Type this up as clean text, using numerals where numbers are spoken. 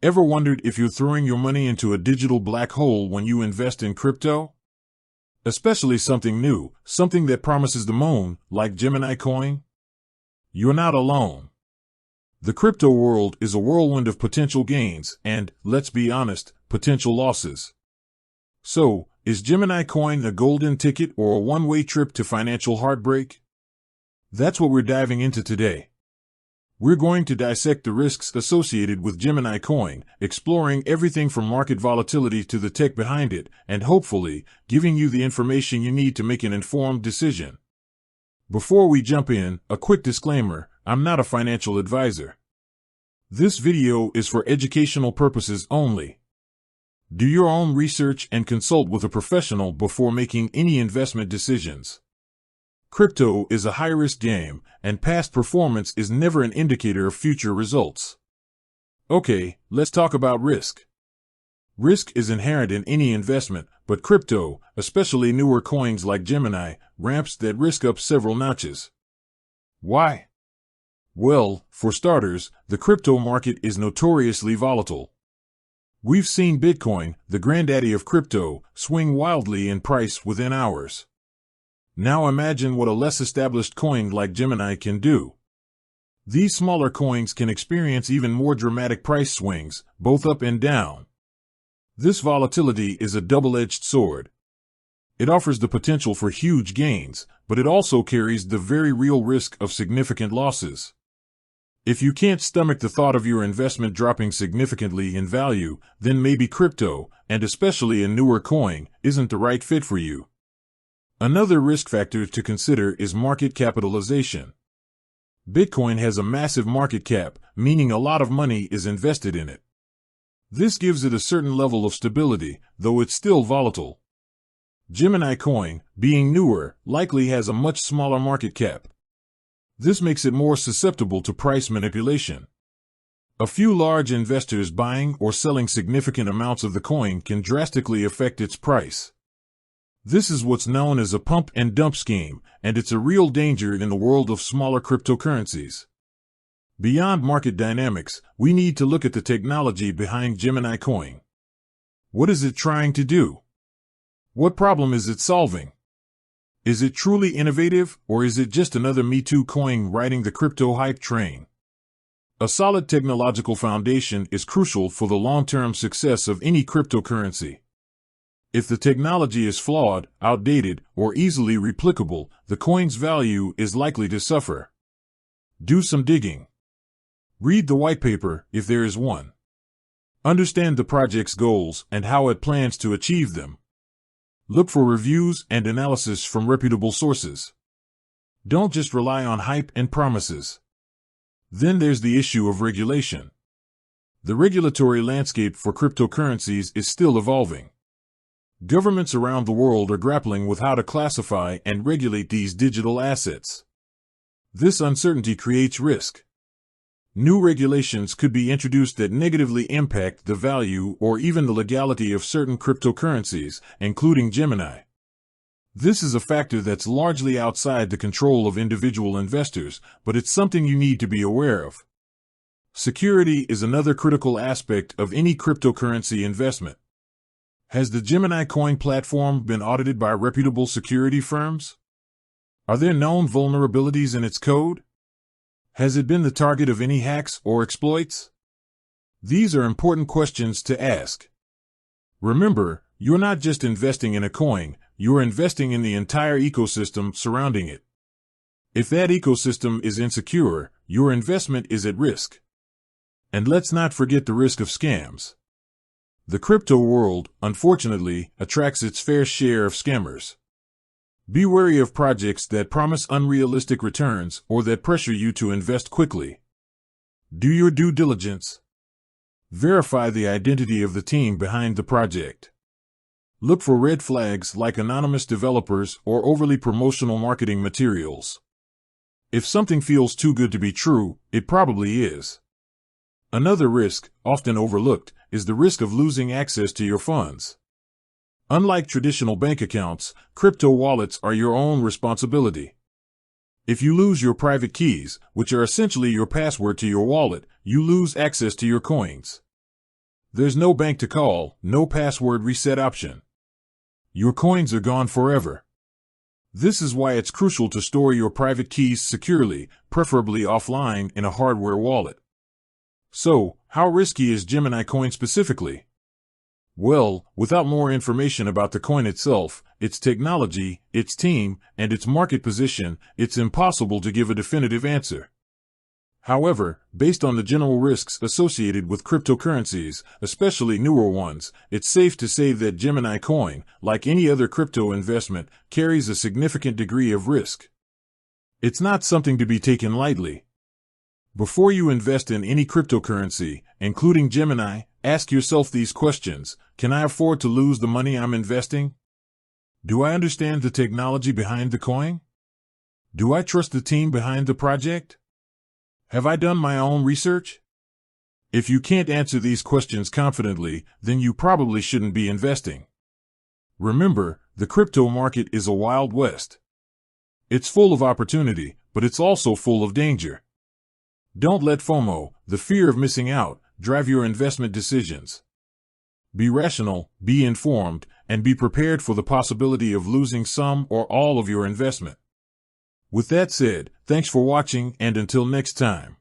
Ever wondered if you're throwing your money into a digital black hole when you invest in crypto? Especially something new, something that promises the moon, like Gemini coin? You're not alone. The crypto world is a whirlwind of potential gains and, let's be honest, potential losses. So, is Gemini coin a golden ticket or a one-way trip to financial heartbreak? That's what we're diving into today. We're going to dissect the risks associated with Gemini coin, exploring everything from market volatility to the tech behind it, and hopefully, giving you the information you need to make an informed decision. Before we jump in, a quick disclaimer: I'm not a financial advisor. This video is for educational purposes only. Do your own research and consult with a professional before making any investment decisions. Crypto is a high-risk game, and past performance is never an indicator of future results. Okay, let's talk about risk. Risk is inherent in any investment, but crypto, especially newer coins like Gemini, ramps that risk up several notches. Why? Well, for starters, the crypto market is notoriously volatile. We've seen Bitcoin, the granddaddy of crypto, swing wildly in price within hours. Now imagine what a less established coin like Gemini can do. These smaller coins can experience even more dramatic price swings, both up and down. This volatility is a double-edged sword. It offers the potential for huge gains, but it also carries the very real risk of significant losses. If you can't stomach the thought of your investment dropping significantly in value, then maybe crypto, and especially a newer coin, isn't the right fit for you. Another risk factor to consider is market capitalization. Bitcoin has a massive market cap, meaning a lot of money is invested in it. This gives it a certain level of stability, though it's still volatile. Gemini coin, being newer, likely has a much smaller market cap. This makes it more susceptible to price manipulation. A few large investors buying or selling significant amounts of the coin can drastically affect its price. This is what's known as a pump and dump scheme, and it's a real danger in the world of smaller cryptocurrencies. Beyond market dynamics, we need to look at the technology behind Gemini coin. What is it trying to do? What problem is it solving? Is it truly innovative, or is it just another Me Too coin riding the crypto hype train? A solid technological foundation is crucial for the long-term success of any cryptocurrency. If the technology is flawed, outdated, or easily replicable, the coin's value is likely to suffer. Do some digging. Read the white paper, if there is one. Understand the project's goals and how it plans to achieve them. Look for reviews and analysis from reputable sources. Don't just rely on hype and promises. Then there's the issue of regulation. The regulatory landscape for cryptocurrencies is still evolving. Governments around the world are grappling with how to classify and regulate these digital assets. This uncertainty creates risk. New regulations could be introduced that negatively impact the value or even the legality of certain cryptocurrencies, including Gemini. This is a factor that's largely outside the control of individual investors, but it's something you need to be aware of. Security is another critical aspect of any cryptocurrency investment. Has the Gemini coin platform been audited by reputable security firms? Are there known vulnerabilities in its code? Has it been the target of any hacks or exploits? These are important questions to ask. Remember, you're not just investing in a coin, you're investing in the entire ecosystem surrounding it. If that ecosystem is insecure, your investment is at risk. And let's not forget the risk of scams. The crypto world, unfortunately, attracts its fair share of scammers. Be wary of projects that promise unrealistic returns or that pressure you to invest quickly. Do your due diligence. Verify the identity of the team behind the project. Look for red flags like anonymous developers or overly promotional marketing materials. If something feels too good to be true, it probably is. Another risk, often overlooked, is the risk of losing access to your funds. Unlike traditional bank accounts, crypto wallets are your own responsibility. If you lose your private keys, which are essentially your password to your wallet, you lose access to your coins. There's no bank to call, no password reset option. Your coins are gone forever. This is why it's crucial to store your private keys securely, preferably offline in a hardware wallet. So, how risky is Gemini coin specifically? Well, without more information about the coin itself, its technology, its team, and its market position, it's impossible to give a definitive answer. However, based on the general risks associated with cryptocurrencies, especially newer ones, it's safe to say that Gemini coin, like any other crypto investment, carries a significant degree of risk. It's not something to be taken lightly. Before you invest in any cryptocurrency, including Gemini, ask yourself these questions. Can I afford to lose the money I'm investing? Do I understand the technology behind the coin? Do I trust the team behind the project? Have I done my own research? If you can't answer these questions confidently, then you probably shouldn't be investing. Remember, the crypto market is a wild west. It's full of opportunity, but it's also full of danger. Don't let FOMO, the fear of missing out, drive your investment decisions. Be rational, be informed, and be prepared for the possibility of losing some or all of your investment. With that said, thanks for watching, and until next time.